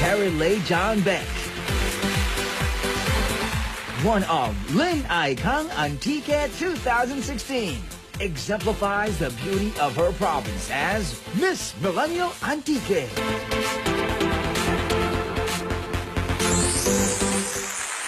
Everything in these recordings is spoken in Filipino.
Terry Lay John Beck. One of Lin Ai Kang Antique 2016. Exemplifies the beauty of her province as Miss Millennial Antique.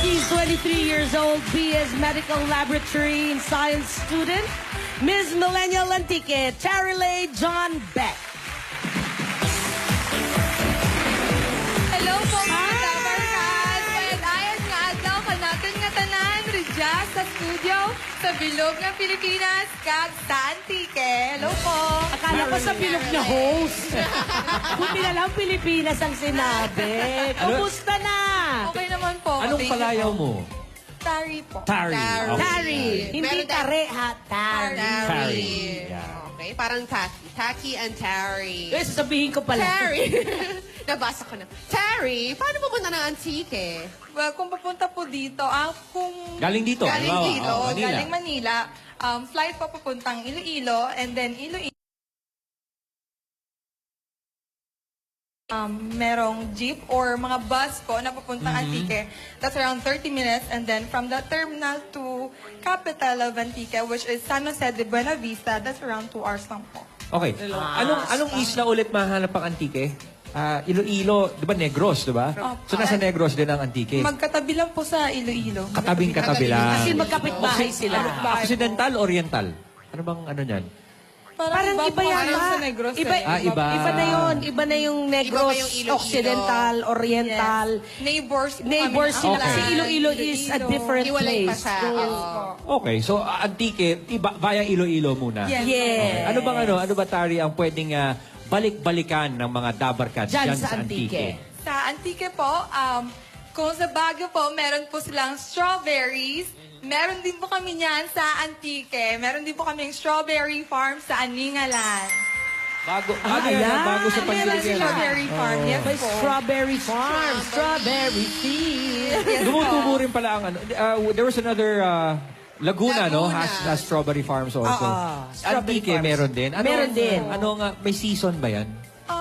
She's 23 years old, BS Medical Laboratory and Science student, Miss Millennial Antique, Terry Lay John Beck. Hello po mga kabarkas! Well, ayan nga adlaw ka natin nga tanan, Ridja, sa studio, sa Bilog ng Pilipinas, kag sa Antique. Hello po! Akala ko sa Pilog na host. Buti na lang Pilipinas ang sinabi. Kumusta na? Okay naman po. Anong Thank you palayaw po. mo? Tari po. Tari. Okay. Tari. Hindi Meron din- tare ha, Tari. Tari. Yeah. Okay, parang Taki. Taki and Terry. Eh, sasabihin ko pala. Terry! Nabasa ko na. Terry, paano pupunta ng Antique? Well, kung papunta po dito, kung... Galing dito. Galing halimbawa, dito, Manila. galing Manila. Flight po papuntang Iloilo, and then Iloilo. Merong jeep or mga bus po na papuntang Antique. That's around 30 minutes. And then from the terminal to capital of Antique, which is San Jose de Buena Vista, that's around 2 hours lang po. Okay. Anong isla ulit mahanap ang Antique? Iloilo, di ba Negros, di ba? So nasa Negros din ang Antique. Magkatabi lang po sa Iloilo. Katabing-katabi lang. Kasi magkapit-bahay sila. Occidental, Oriental? Ano bang ano niyan? Parang iba yan parang ba? sa Negros. Iba, Iba. Iba na yun. Iba na yung Negros, Iba ba yung Iloilo? Occidental, Oriental. Neighbors. Neighbors sila. Okay. Kasi Iloilo is a different Iwalay pa place. siya. Yes Oo. po. Okay, so Antique, via Iloilo muna. Yes. Yeah. Ano ba, Tari, ang pwedeng balik-balikan ng mga dabarkad Dyan dyan sa sa Antique? Sa Antique po, kung sa Baguio po, meron po silang strawberries. Meron din po kami niyan sa Antique. Meron din po kami yung strawberry farm sa Aningalan. Bago ayan. bago sa Meron Pangilinan. strawberry farm, yes May po. strawberry farm, strawberry field. Yes po. Tumutubo rin pala ang ano. There was another Laguna, no? Has strawberry farms also. Strawberry Antique, farms. meron din. Meron din. Ano nga, may season ba yan?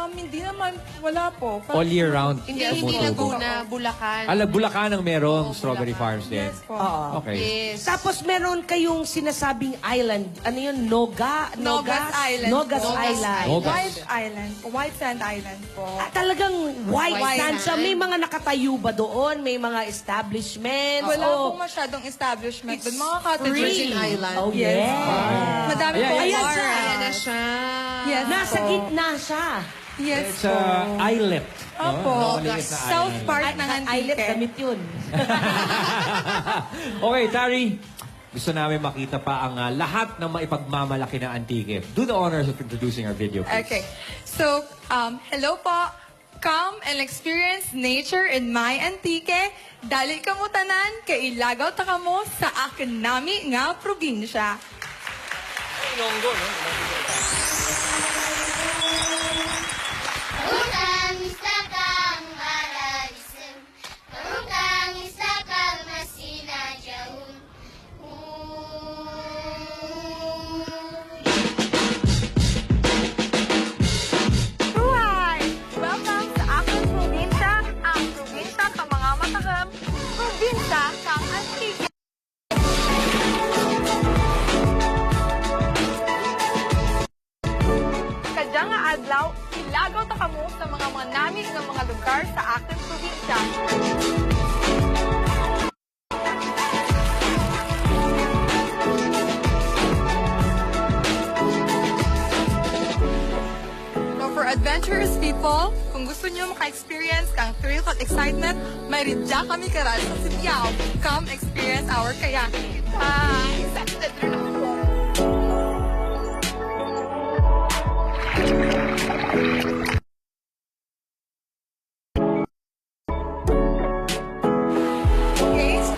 Hindi naman, wala po. All year round? Hindi tumutubo? Laguna, Bulacan. Bulacan ang merong strawberry farms din. Yes po. Okay. Yes. Tapos meron kayong sinasabing island. Ano yun? Nogas Island. Nogas Island. Nogas. White Island. White Sand Island po. Talagang white White sand siya. sand. May mga nakatayo ba doon? May mga establishments? Wala O pong masyadong establishment. It's Doon mga cottages. Virgin Island. Oh, Yes. yeah. Madami Ayan, po. ayan bar. siya. Ayan na siya. Yes Nasa po. gitna siya. Yes It's po. islet. Opo. Maliit na South island. part ng Islet, Antique. damit yun. Okay, Tari. Gusto namin makita pa ang lahat ng maipagmamalaki ng Antique. Do the honors of introducing our video, please. Okay. So, hello po. Come and experience nature in my Antique. Dali kamo tanan, kay ilagaw ta kamo sa akin nami nga probinsya. Karutang isla kang maralisan, karutang isla kang masinadyaon. Hi! Welcome sa aking probinsya, ang probinsya ka mga matagam, probinsya kang Antique. Kadya nga adlaw, ilagaw ta kamo sa mga nami nga mga lugar sa aking probinsya. So for adventurous people, kung gusto niyo maka-experience kang thrill at excitement, may ridya kami karal sa Sibiao. Come experience our kayaking. Excited rin ako. Okay, so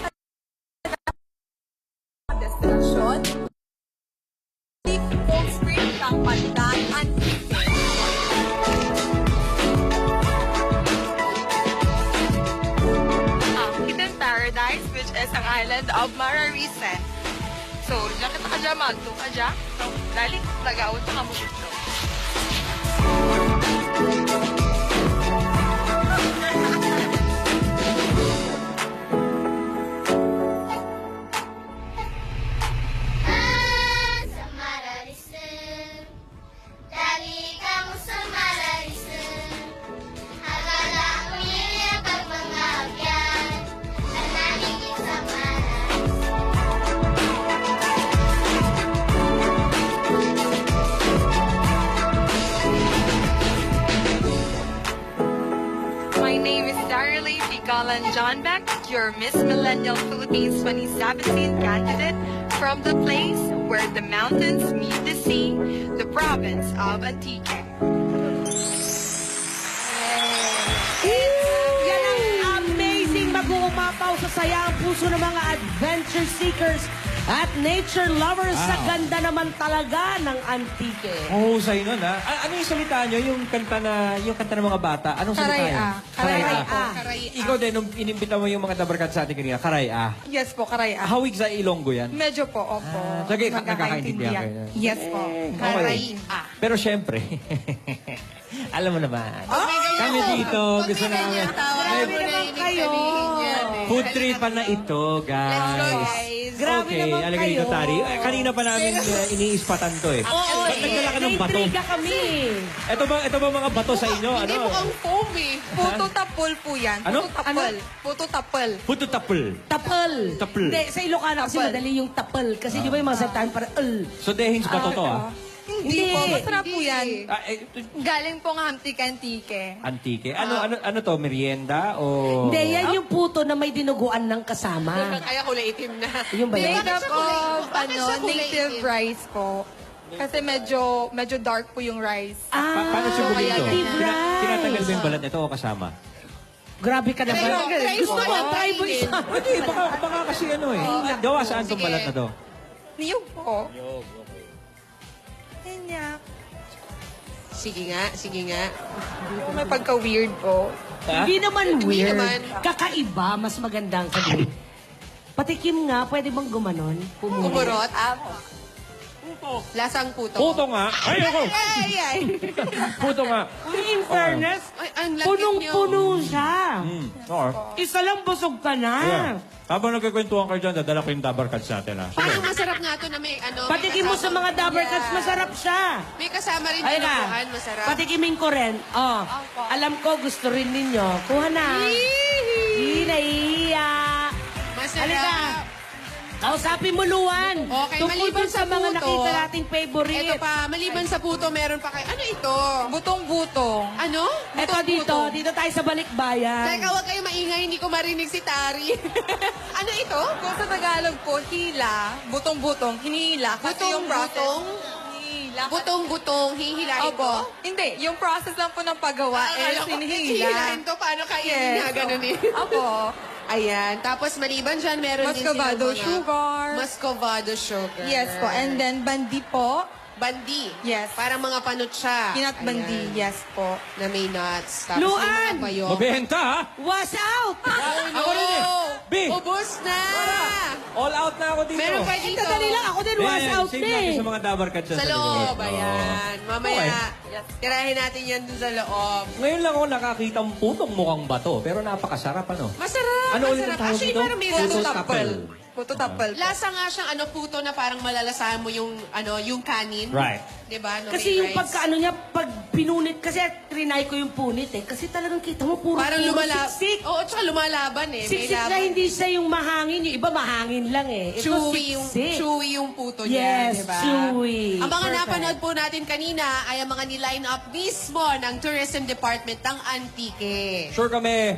destinasyon. Cold Spring ng Pandan Antique. Hidden Paradise, which is ang island of Mararisen. So, diyan kita ka dyan, magto ka dyan. So, dali, tagawin ka mo dito. My name is Darilei Picalan John Beck, your Miss Millennial Philippines 2017 candidate from the place where the mountains meet the sea, the province of Antique. Yan ang amazing mag-uumapaw sa saya ang puso ng mga adventure seekers at nature lovers sa ganda naman talaga ng Antique. Mahusay nun, ha? Ano yung salita nyo? Yung kanta ng mga bata? Anong salita yun? Karay-a. Ikaw din, nung inimbita mo yung mga dabarkat sa atin kanina, karay-a. Yes po, Karaya. Hawig sa Ilonggo yan. Medyo po, opo. Sige, nagkakaintindihan kayo. Yes po. Okay. Pero syempre, alam mo naman, kami dito, gusto namin. Grabe naman kayo. Food trip na ito, guys. Grabe Okay, naman alaga dito, kayo. Tari. Kanina pa namin iniispatan to eh. Oo, Ba't nagdala ka ng bato? Naiintriga kami. Ito ba mga bato sa inyo? Hindi Ano? mukhang foam eh. Puto tapol po yan. Ano? Puto tapol. Puto tapel. Tapel. Tapel. Hindi, sa Ilocano kasi Tapel. madali yung tapel. Kasi di ba yung mga saltahan para So, dehins bato to, ah. Hindi po, masarap po yan. Galing po ng Antique. Antike. Ano to? Merienda o... Hindi, yan yung puto na may dinuguan ng kasama. Kaya kulay itim na. Yung ba Made yan? up of Bakit siya kulay native itim? rice po. Kasi medyo dark po yung rice. Paano siya Ah, bumili ito? native rice. Tinatanggal ba yung balat nito o kasama? Grabe ka naman. Try Gusto mo mo, nga try mo kainin. isa. Hindi, baka kasi ano eh. Gawa saan tong Sige. balat na to? Niyog po. Kanya. Sige nga. May pagka-weird po. Ha? Hindi naman weird. naman. Kakaiba, mas magandang sabihin. Patikim nga, pwede bang gumanon? Kumurot. Lasang puto. Puto nga. Ay, ako! Ay. Puto nga. In fairness, Ay, ang lagkit nyo. punong-puno siya. Oo. Isa lang busog ka na. Ayan. Habang nagkikwentuhan kayo dyan, dadala ko yung dabar cards natin, ha? Parang masarap nga to na may ano. may Patikim mo sa kasama- mga dabber cuts, Yeah. masarap siya. May kasama rin Ay dinuguan, na, masarap. patikimin ko rin. Oh, alam ko gusto rin ninyo. Kuha na. Hindi naiiya. Masarap. Halika. Kausapin mo, Luan. Okay, Tungkol maliban dun sa sa mga puto, nakita nating favorite. Ito pa, maliban sa puto, meron pa kayo. Ano ito? Butong-butong. Ano? Ito dito tayo sa balikbayan. Teka, huwag kayo maingay, hindi ko marinig si Tari. Ano ito? Kung sa Tagalog po, hila, butong-butong, hinihila. Kasi yung process. Butong-butong? Hinihila. Butong-butong, hihilahin Opo. ko? Hindi, yung process lang po ng paggawa Akala ko, hinihila. hihilahin to, paano kainin na, ganun eh. Opo. Ayan, tapos maliban dyan, meron din Muscovado silang mga- sugar. Muscovado sugar. Yes po. And then bandi po. Bandi. Yes. Parang mga panutsa. Peanut bandi. Ayan, Yes po. na may nuts. Tapos Luan! yung mga bayok. Mabenta, ha? Was out! Ako rin eh. B! Ubus na! All out na ako dito. Meron pa dito. Ito dali lang, ako din was out Save na natin eh. sa mga dabar cards Sa loob, ayan. Mamaya, Okay. tirahin natin yan dun sa loob. Ngayon lang ako nakakita ang putong mukhang bato, pero napakasarap, ano? Masarap, Ano ulit ang masarap. tawag Actually, dito? parang may Puto lasa tapel. tapel. Puto tapel. Lasa nga siyang puto na parang malalasahan mo yung yung kanin. Right. Diba? No, Kasi may yung rice. pagkaano niya, pag pinunit, kasi trinay ko yung punit eh. Kasi talagang kita mo puro Parang lumalaban. siksik. Oo, tsaka lumalaban eh. May Siksik na laban. hindi siya yung mahangin. Yung iba mahangin lang eh. Ito siksik. Chewy yung puto niya, Yes, diba? chewy. Ang mga Perfect. napanood po natin kanina ay ang mga niline up mismo ng Tourism Department ng Antique. Sure kami,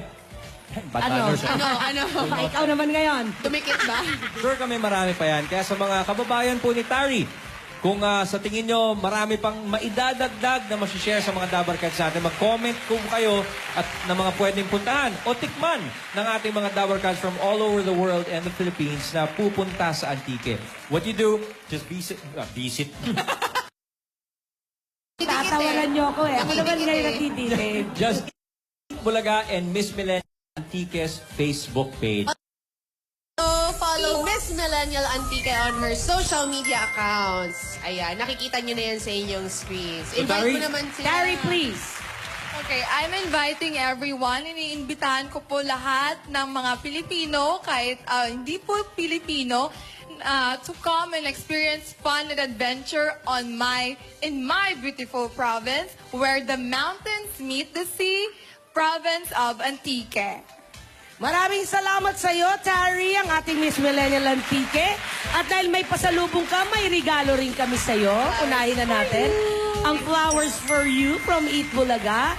bad Ano? manners, ah. Ano? Ikaw naman ngayon. Tumikit ba? Sure kami marami pa yan. Kaya sa mga kababayan po ni Tari, kung sa tingin nyo marami pang maidadagdag na masishare sa mga dabar cards natin, mag-comment kung kayo at na mga pwedeng puntahan o tikman ng ating mga dabar cards from all over the world and the Philippines na pupunta sa Antique. What you do, just visit. Tatawaran niyo ako eh. Ako naman Tumitikit ngayon eh. nagtitigil. Just Bulaga and Miss Millennial Antiques Facebook page. So, follow Miss Millennial Antique on her social media accounts. Ayan, nakikita nyo na yan sa inyong screens. Invite Tari? mo naman sila. Gary, please. Okay, I'm inviting everyone. Iniimbitahan ko po lahat ng mga Pilipino, kahit hindi po Pilipino, to come and experience fun and adventure in my beautiful province, where the mountains meet the sea, province of Antique. Maraming salamat sa iyo, Tari, ang ating Miss Millennial Antique. At dahil may pasalubong ka, may regalo rin kami sa iyo. Unahin na natin ang Flowers for You from Eat Bulaga.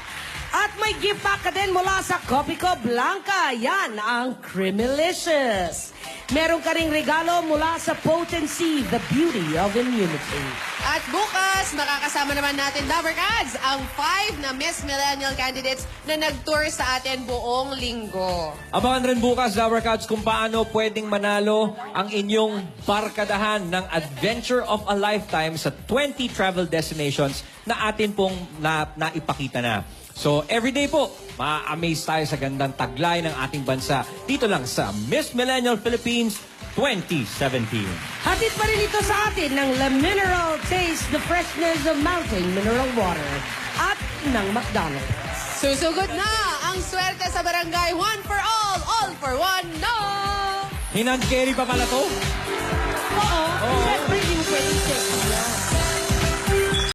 At At may gift pack ka din mula sa Copico Blanca. Yan ang Creamilicious. Meron ka ring regalo mula sa Potency, the beauty of immunity. At bukas, makakasama naman natin, Dabarkads, ang 5 na Miss Millennial candidates na nag-tour sa atin buong linggo. Abangan rin bukas, Dabarkads, kung paano pwedeng manalo ang inyong barkadahan ng Adventure of a Lifetime sa 20 travel destinations na atin pong naipakita na. So, everyday po, ma-amaze tayo sa gandang taglay ng ating bansa dito lang sa Miss Millennial Philippines 2017. Hatid pa rin ito sa atin ng La Mineral Taste the freshness of mountain mineral water at ng McDonald's. Susugod na ang swerte sa barangay. One for all for one, no! Hinand carry pa pala to? Oo, syempre